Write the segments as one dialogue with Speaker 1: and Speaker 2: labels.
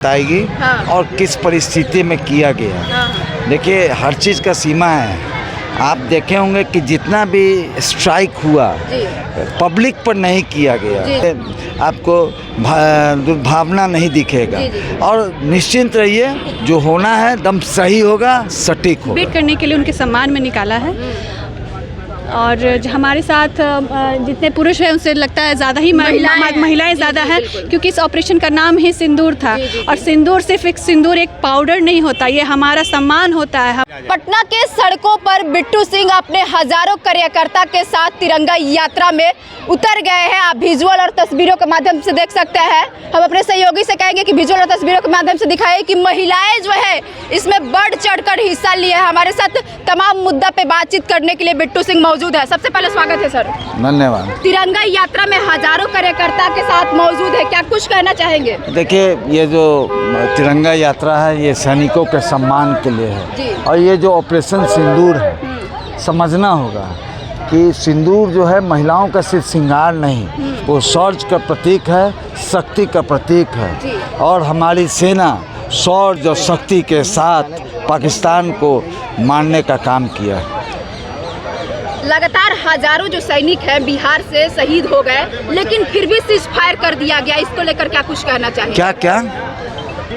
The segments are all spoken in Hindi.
Speaker 1: बताएगी
Speaker 2: हाँ।
Speaker 1: और किस परिस्थिति में किया गया।
Speaker 2: हाँ।
Speaker 1: देखिए, हर चीज़ का सीमा है। आप देखे होंगे कि जितना भी स्ट्राइक हुआ
Speaker 2: जी।
Speaker 1: पब्लिक पर नहीं किया गया। आपको दुर्भावना नहीं दिखेगा।
Speaker 2: जी।
Speaker 1: और निश्चिंत रहिए, जो होना है दम सही होगा, सटीक होगा।
Speaker 3: बीट करने के लिए उनके सम्मान में निकाला है। और हमारे साथ जितने पुरुष हैं उनसे लगता है ज़्यादा ही महिलाएं ज़्यादा हैं, क्योंकि इस ऑपरेशन का नाम ही सिंदूर था। और सिंदूर सिर्फ एक सिंदूर एक पाउडर नहीं होता, ये हमारा सम्मान होता है।
Speaker 2: पटना के सड़कों पर बिट्टू सिंह अपने हजारों कार्यकर्ता के साथ तिरंगा यात्रा में उतर गए हैं। आप विजुअल और तस्वीरों के माध्यम से देख सकते हैं। हम अपने सहयोगी से कहेंगे कि विजुअल और तस्वीरों के माध्यम से दिखाएं कि महिलाएं जो है इसमें बढ़ चढ़कर हिस्सा लिए हैं। हमारे साथ तमाम मुद्दा पे बातचीत करने के लिए बिट्टू सिंह मौजूद है। सबसे पहले स्वागत है सर।
Speaker 1: धन्यवाद।
Speaker 2: तिरंगा यात्रा में हजारों कार्यकर्ता के साथ मौजूद है, क्या कुछ कहना चाहेंगे?
Speaker 1: देखिए, ये जो तिरंगा यात्रा है ये सैनिकों के सम्मान के लिए
Speaker 2: जी।
Speaker 1: है। और ये जो ऑपरेशन सिंदूर है, समझना होगा कि सिंदूर जो है महिलाओं का सिर्फ श्रृंगार नहीं, वो शौर्य का प्रतीक है, शक्ति का प्रतीक है। और हमारी सेना शौर्य और शक्ति के साथ पाकिस्तान को मारने का काम किया है।
Speaker 2: लगातार हजारों जो सैनिक हैं बिहार से शहीद हो गए, लेकिन फिर भी सीज फायर कर दिया गया। इसको लेकर क्या कुछ कहना चाहिए?
Speaker 1: क्या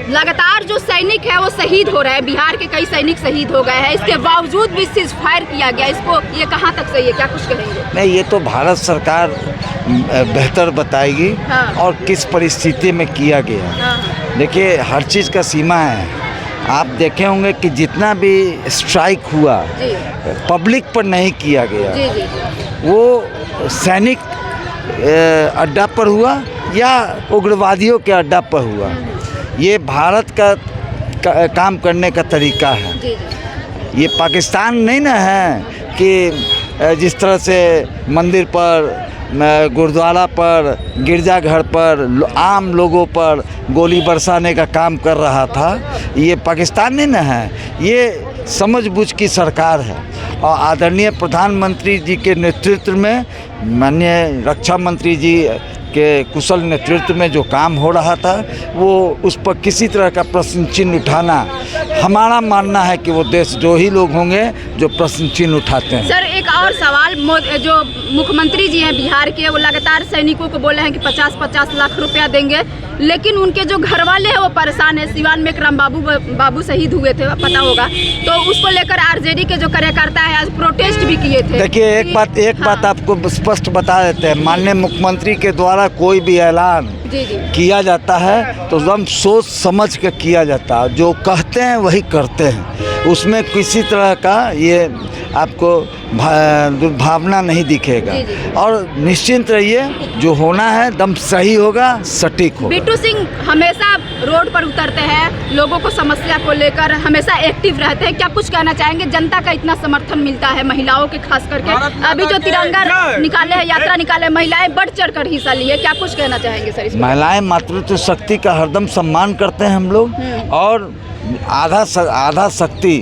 Speaker 2: लगातार जो सैनिक है वो शहीद हो रहे हैं, बिहार के कई सैनिक शहीद हो गए हैं, इसके बावजूद भी सीज फायर किया गया। इसको ये कहाँ तक सही है, क्या कुछ कहेंगे?
Speaker 1: नहीं, ये तो भारत सरकार बेहतर बताएगी।
Speaker 2: हाँ।
Speaker 1: और किस परिस्थिति में किया गया।
Speaker 2: हाँ।
Speaker 1: देखिए, हर चीज़ का सीमा है। आप देखे होंगे कि जितना भी स्ट्राइक हुआ पब्लिक पर नहीं किया गया।
Speaker 2: जी।
Speaker 1: वो सैनिक अड्डा पर हुआ या उग्रवादियों के अड्डा पर हुआ। ये भारत का काम करने का तरीका है।
Speaker 2: जी।
Speaker 1: ये पाकिस्तान नहीं ना है कि जिस तरह से मंदिर पर, गुरुद्वारा पर, गिरजाघर पर आम लोगों पर गोली बरसाने का काम कर रहा था। ये पाकिस्तान नहीं ना है, ये समझबूझ की सरकार है। और आदरणीय प्रधानमंत्री जी के नेतृत्व में, माननीय रक्षा मंत्री जी के कुशल नेतृत्व में जो काम हो रहा था, वो उस पर किसी तरह का प्रश्न चिन्ह उठाना, हमारा मानना है कि वो देशद्रोही लोग होंगे जो प्रश्न चिन्ह उठाते हैं।
Speaker 2: सर, एक और सवाल, जो मुख्यमंत्री जी हैं बिहार के, वो लगातार सैनिकों को बोले हैं कि 50-50 लाख रुपया देंगे, लेकिन उनके जो घर वाले हैं वो परेशान है। सिवान में एक राम बाबू शहीद हुए थे, पता होगा, तो उसको लेकर आरजेडी के जो कार्यकर्ता है आज प्रोटेस्ट भी किए थे।
Speaker 1: देखिए, एक बात आपको स्पष्ट बता देते हैं। माननीय मुख्यमंत्री के द्वारा कोई भी ऐलान किया जाता है तो एकदम सोच समझ के किया जाता है। जो कहते हैं वही करते हैं, उसमें किसी तरह का ये आपको दुर्भावना नहीं दिखेगा। और निश्चिंत रहिए, जो होना है दम सही होगा, सटीक होगा।
Speaker 2: बिट्टू सिंह हमेशा रोड पर उतरते हैं, लोगों को समस्या को लेकर हमेशा एक्टिव रहते हैं। क्या कुछ कहना चाहेंगे? जनता का इतना समर्थन मिलता है, महिलाओं के खास करके। अभी जो तिरंगा निकाले हैं, यात्रा निकाले, महिलाएं बढ़ चढ़ कर हिस्सा लिए, क्या कुछ कहना चाहेंगे सर?
Speaker 1: महिलाएं मातृत्व शक्ति का हरदम सम्मान करते हैं हम लोग। और आधा शक्ति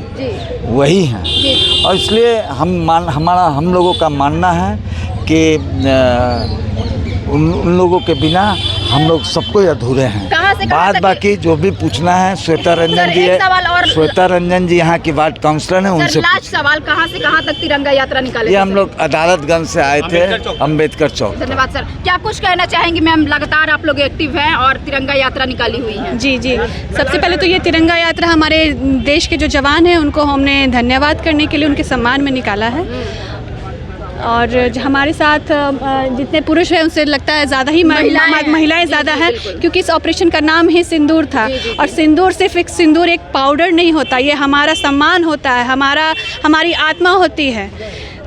Speaker 1: वही है। और इसलिए हम लोगों का मानना है कि उन लोगों के बिना हम लोग सबको अधूरे हैं। बात बाकी जो भी पूछना है, श्वेता रंजन जी है, श्वेता रंजन जी यहाँ की वार्ड काउंसलर हैं, उनसे।
Speaker 2: लास्ट सवाल, कहाँ से कहाँ तक तिरंगा यात्रा निकाले?
Speaker 1: ये हम लोग अदालतगंज से आए थे, अम्बेडकर चौक।
Speaker 2: धन्यवाद सर। क्या कुछ कहना चाहेंगे मैम? लगातार आप लोग एक्टिव हैं और तिरंगा यात्रा निकाली हुई है।
Speaker 3: जी। सबसे पहले तो ये तिरंगा यात्रा हमारे देश के जो जवान हैं उनको हमने धन्यवाद करने के लिए उनके सम्मान में निकाला है। और हमारे साथ जितने पुरुष हैं उनसे लगता है ज़्यादा ही महिलाएं ज़्यादा हैं, क्योंकि इस ऑपरेशन का नाम ही सिंदूर था। और सिंदूर सिर्फ एक सिंदूर एक पाउडर नहीं होता, ये हमारा सम्मान होता है, हमारी आत्मा होती है।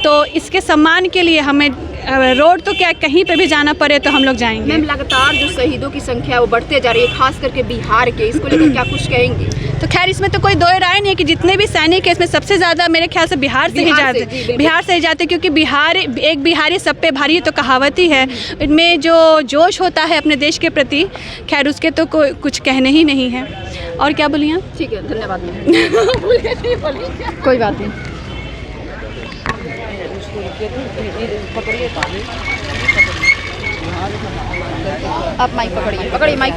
Speaker 3: तो इसके सम्मान के लिए हमें रोड तो क्या कहीं पे भी जाना पड़े तो हम लोग जाएंगे।
Speaker 2: मैम, लगातार जो शहीदों की संख्या है वो बढ़ते जा रही है, खास करके बिहार के, इसको लेकर क्या कुछ कहेंगे?
Speaker 3: तो खैर, इसमें तो कोई दो राय नहीं है कि जितने भी सैनिक है इसमें सबसे ज़्यादा मेरे ख्याल से बिहार से ही जाते, क्योंकि एक बिहारी सब पे भारी तो कहावत ही है। इनमें जो जोश होता है अपने देश के प्रति, खैर उसके तो कुछ कहने ही नहीं है। और क्या बोलिए?
Speaker 2: ठीक है, धन्यवाद। कोई बात नहीं। आप माइक पकड़िए, माइक